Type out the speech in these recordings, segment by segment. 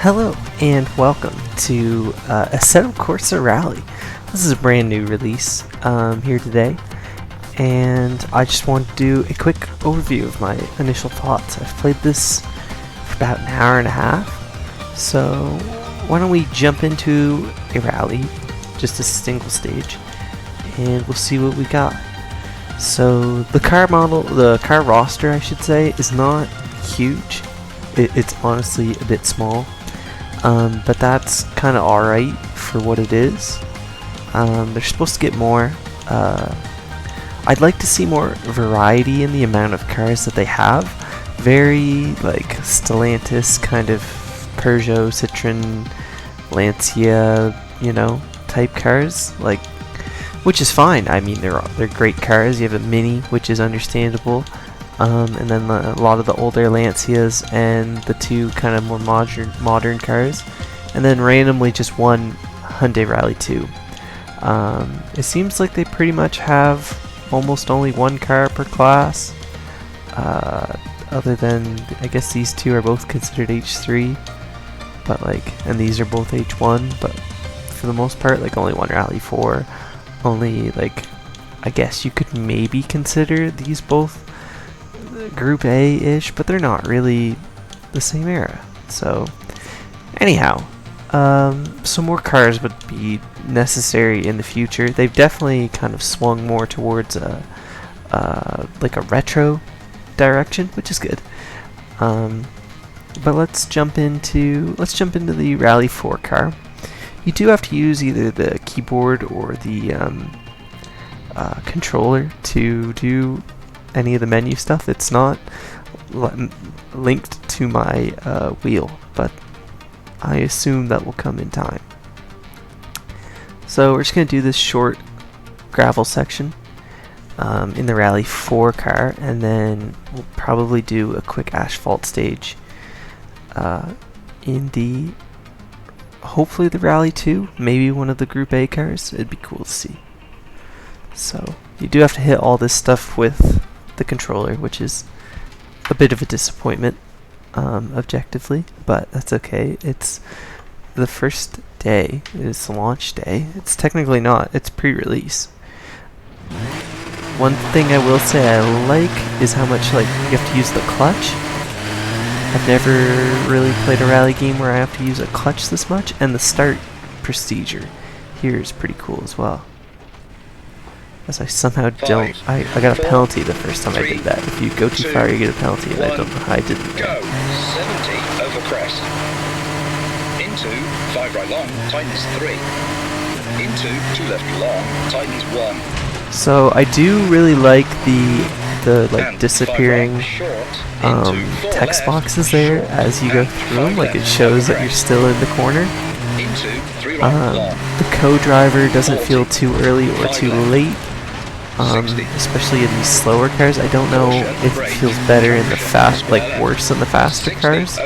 Hello and welcome to Assetto Corsa Rally. This is a brand new release here today, and I just want to do a quick overview of my initial thoughts. I've played this for about an hour and a half, so why don't we jump into a rally, just a single stage, and we'll see what we got. So the car roster I should say, is not huge. It's honestly a bit small. But that's kind of alright for what it is. They're supposed to get more. I'd like to see more variety in the amount of cars that they have. Very like Stellantis kind of Peugeot, Citroen, Lancia, type cars. Which is fine. I mean, they're great cars. You have a Mini, which is understandable. And then a lot of the older Lancias and the two kind of more modern cars, and then randomly just one Hyundai Rally 2. It seems like they pretty much have almost only one car per class, other than I guess these two are both considered H3, but and these are both H1, but for the most part only one Rally 4. Only I guess you could maybe consider these both Group A-ish, but they're not really the same era. So anyhow, some more cars would be necessary in the future. They've definitely kind of swung more towards a retro direction, which is good. But let's jump into the Rally 4 car. You do have to use either the keyboard or the controller to do any of the menu stuff. It's not linked to my wheel, but I assume that will come in time. So we're just going to do this short gravel section in the Rally 4 car, and then we'll probably do a quick asphalt stage in the hopefully the Rally 2, maybe one of the Group A cars. It'd be cool to see. So you do have to hit all this stuff with the controller, which is a bit of a disappointment objectively, but that's okay. It's the first day. It's the launch day. It's technically not. It's pre-release. One thing I will say I like is how much you have to use the clutch. I've never really played a rally game where I have to use a clutch this much, and the start procedure here is pretty cool as well. As I somehow don't... I got a penalty the first time I did that. If you go too far, you get a penalty, and I don't know how I didn't. Go! 70 over crest. Into 5 right long, tightness 3. Into 2 left long, tightness 1. So I do really like the disappearing text boxes there as you go through them. It shows that you're still in the corner. The co-driver doesn't feel too early or too late. Especially in these slower cars. I don't know if it feels better in the worse in the faster cars,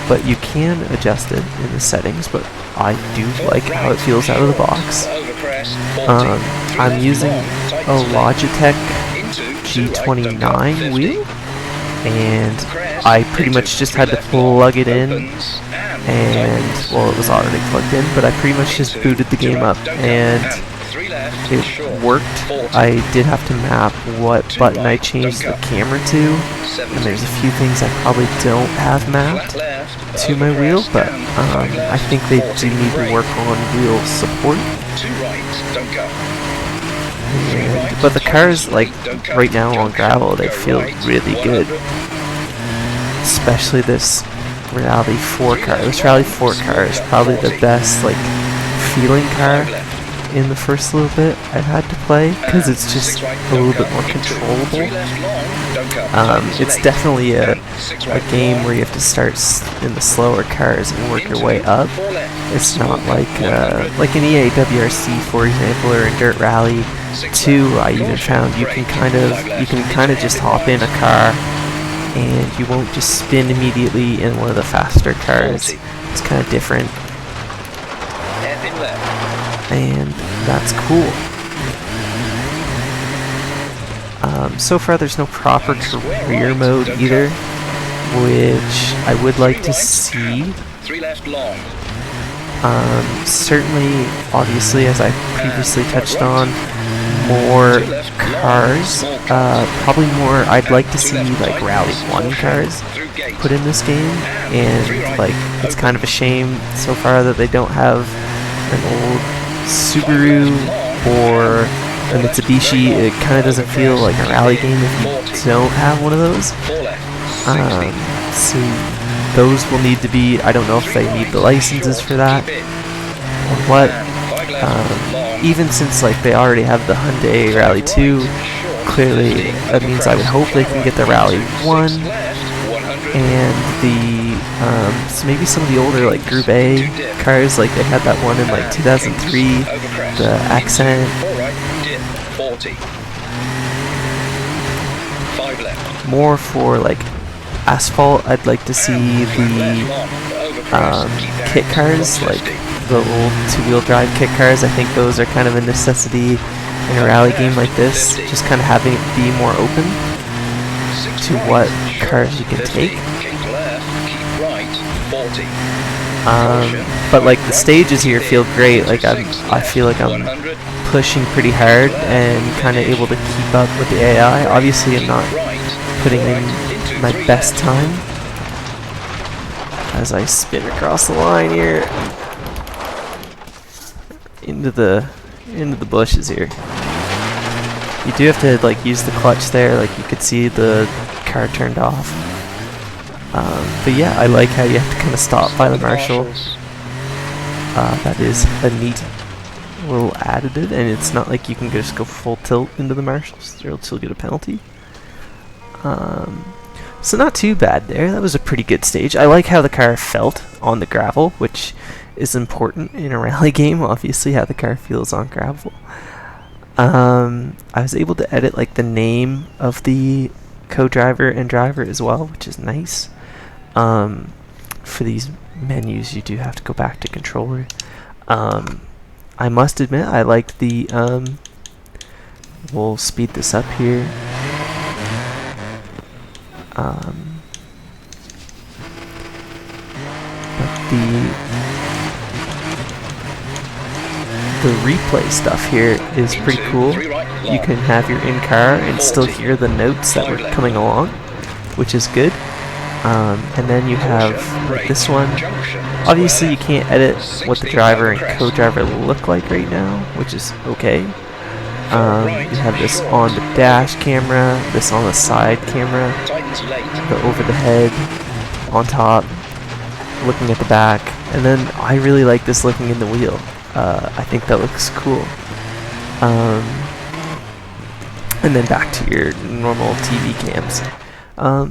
but you can adjust it in the settings, but I do like how it feels out of the box. I'm using a Logitech G29 wheel, and I pretty much just had to plug it in, and well, it was already plugged in, but I pretty much just booted the game up, and it worked. I did have to map what button I changed the camera to, and there's a few things I probably don't have mapped to my wheel, but I think they do need to work on wheel support. But the cars, right now on gravel, they feel really good. Especially this Rally 4 car. This Rally 4 car is probably the best, feeling car in the first little bit I've had to play, because it's just a little bit more controllable. It's definitely a game where you have to start in the slower cars and work your way up. It's not like an EA WRC, for example, or in Dirt Rally 2. I even found you can kind of just hop in a car and you won't just spin immediately in one of the faster cars. It's kind of different, and that's cool. So far there's no proper career mode either. which I would like to see. 3 left long. Certainly, obviously, as I previously touched on, more cars. Probably more. I'd like to see like Rally 1 cars put in this game, and like it's kind of a shame so far that they don't have an old Subaru or a Mitsubishi. It kind of doesn't feel like a rally game if you don't have one of those. So those will need to be, I don't know if they need the licenses for that or what. Even since like they already have the Hyundai Rally 2, clearly that means I would hope they can get the Rally 1 and the so maybe some of the older like Group A cars, like they had that one in like 2003, the Accent. More for like asphalt, I'd like to see the kit cars, like the old two-wheel drive kit cars. I think those are kind of a necessity in a rally game like this, just kind of having it be more open to what cars you can take. But like the stages here feel great. Like I feel like I'm pushing pretty hard and kind of able to keep up with the AI. Obviously, I'm not putting in my best time as I spin across the line here into the bushes here. You do have to like use the clutch there. Like you could see the car turned off. But yeah, I like how you have to kind of stop by the marshal. That is a neat little additive, and it's not like you can just go full tilt into the marshals, or else you'll get a penalty. So not too bad there. That was a pretty good stage. I like how the car felt on the gravel, which is important in a rally game, obviously, how the car feels on gravel. I was able to edit like the name of the co-driver and driver as well, which is nice. For these menus, you do have to go back to controller. I must admit, I liked the, we'll speed this up here. But the replay stuff here is pretty cool. You can have your in-car and still hear the notes that were coming along, which is good. And then you have like this one. Obviously you can't edit what the driver and co-driver look like right now, which is okay. You have this on the dash camera, this on the side camera, the over the head, on top, looking at the back, and then I really like this looking in the wheel. I think that looks cool. And then back to your normal TV cams.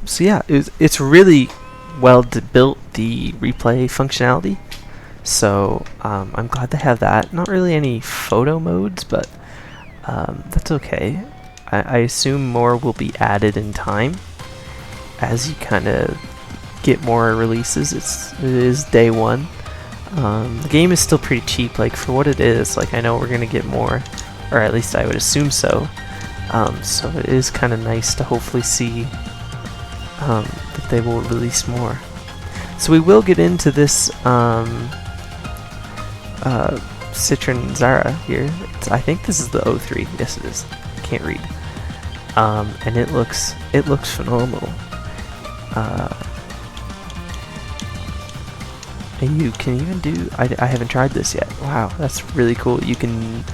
So yeah, it's really well built, the replay functionality. So I'm glad to have that. Not really any photo modes, but that's okay. I assume more will be added in time as you kind of get more releases. It is day one. The game is still pretty cheap, like for what it is. Like I know we're gonna get more, or at least I would assume so. So it is kind of nice to hopefully see that they will release more. So we will get into this Citroen Zara here. I think this is the 03. Yes, it is. Can't read. And it looks phenomenal. And you can even do. I haven't tried this yet. Wow, that's really cool. You can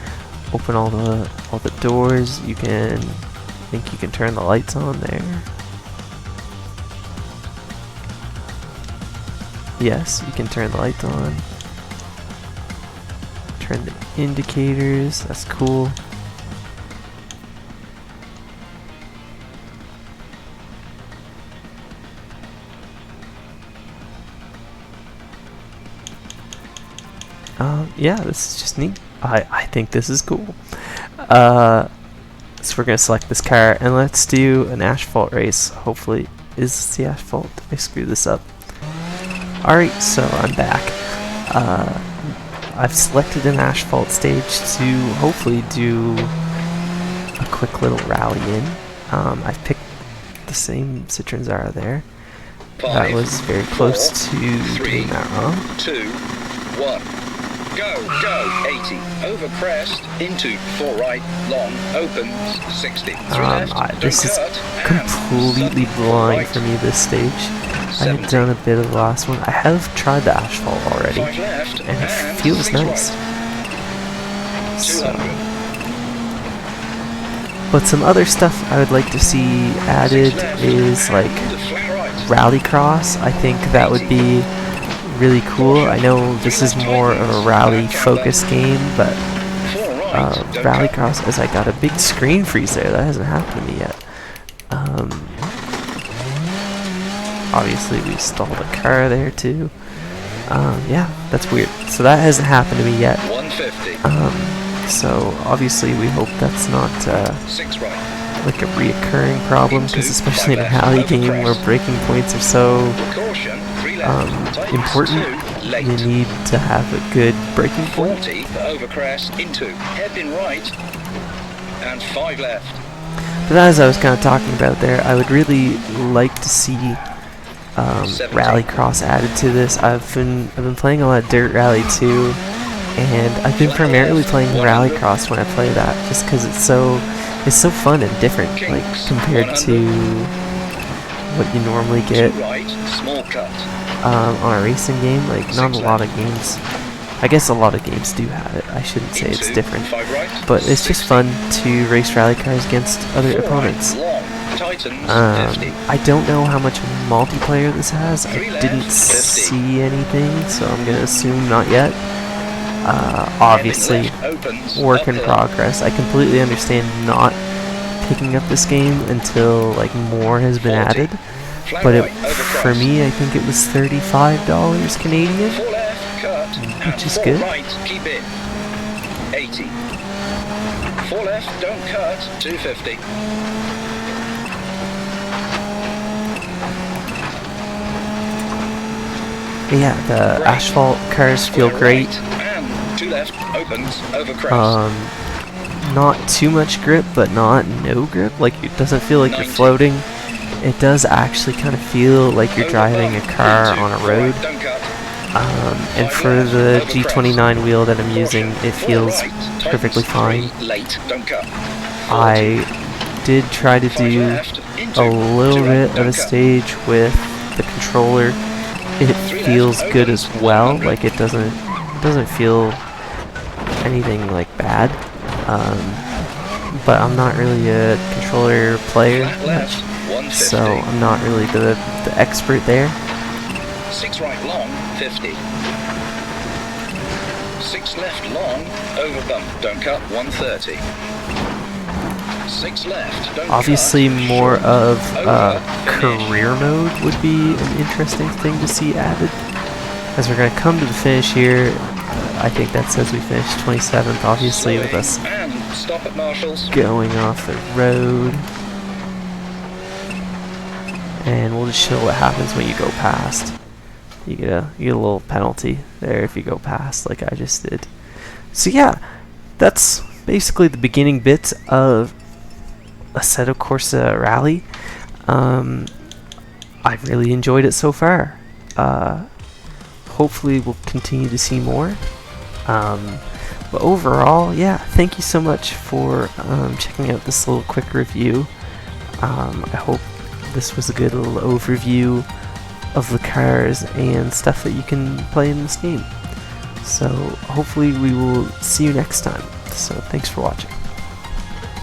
open all the doors. You can. I think you can turn the lights on there. Yes, you can turn the lights on. Turn the indicators. That's cool. Yeah, this is just neat. I think this is cool. So we're gonna select this car and let's do an asphalt race. Hopefully, is this the asphalt? I screwed this up. Alright, so I'm back. I've selected an asphalt stage to hopefully do a quick little rally in. I've picked the same Citroen Zara there. That was very close to three, doing that wrong. 2, 1. Go, 80, over crest, into 4 right, long, opens, 60, 3 left, This is don't cut, completely and blind right, for me this stage. I 70, had done a bit of the last one. I have tried the asphalt already, 5 left, and it feels 6 nice. right, So, 200, but some other stuff I would like to see added 6 left, is like and flat right, rallycross. I think that would be really cool. I know this is more of a rally focused game, but 4 right, don't cut, rallycross, as I got a big screen freeze there, that hasn't happened to me yet. Obviously we stalled a car there too. Yeah, that's weird. So that hasn't happened to me yet. 150, So obviously we hope that's not 6 right, like a reoccurring problem, because especially in a rally game where braking points are so caution, 3 left, tightens important, 2, late, you need to have a good braking point. 40 for over crest, into, hairpin right, and 5 left, But as I was kind of talking about there, I would really like to see 70. rallycross added to this. I've been playing a lot of dirt rally too, and I've been primarily playing rallycross when I play that, just because it's so fun and different, like compared to what you normally 2 get right, small cut, on a racing game. Like not a lot of games. I guess a lot of games do have it. I shouldn't say it's into, different, 5 right, but it's just 60, fun to race rally cars against other 4 opponents. right, long, tightens, 50, I don't know how much multiplayer this has. I 3 left, didn't 50, see anything, so I'm gonna assume not yet. Obviously, hairpin left, opens, work in uphill, progress. I completely understand not picking up this game until like more has been 40, added. flat But right, over for crest, me, I think it was $35 Canadian. 4 left, cut, Which and is 4 good. right, keep in, 80, 4 left, don't cut, 250, Yeah, the Great. asphalt cars feel square great. right, and 2 left, opens, over crest, Not too much grip, but not no grip. Like it doesn't feel like you're 90. floating. It does actually kind of feel like you're over driving a bump, car into, on a 4 road. right, don't cut, And 5 for left, the over G29 wheel that I'm using, caution, it 4 feels right, tightens, perfectly fine. 3 late, don't cut, 40, I did try to 5 do left, into, a little 2 right, bit of don't a cut, stage with the controller. It 3 feels left, good opens, as well. 100. Like it doesn't feel anything like bad. But I'm not really a controller player Flat left, much, 150, so I'm not really the expert there. 6 right long, 50, 6 left long, over bump, don't cut, 130, 6 left, don't Obviously, cut, more short, of over, finish, career mode would be an interesting thing to see added. As we're going to come to the finish here, I think that says we finished 27th, obviously, with us and stop at Marshall's, going off the road. And we'll just show what happens when you go past. You get a little penalty there if you go past, like I just did. So yeah, that's basically the beginning bits of Assetto Corsa Rally. I've really enjoyed it so far. Hopefully we'll continue to see more. But overall, yeah, thank you so much for checking out this little quick review. I hope this was a good little overview of the cars and stuff that you can play in this game. So hopefully we will see you next time. So thanks for watching.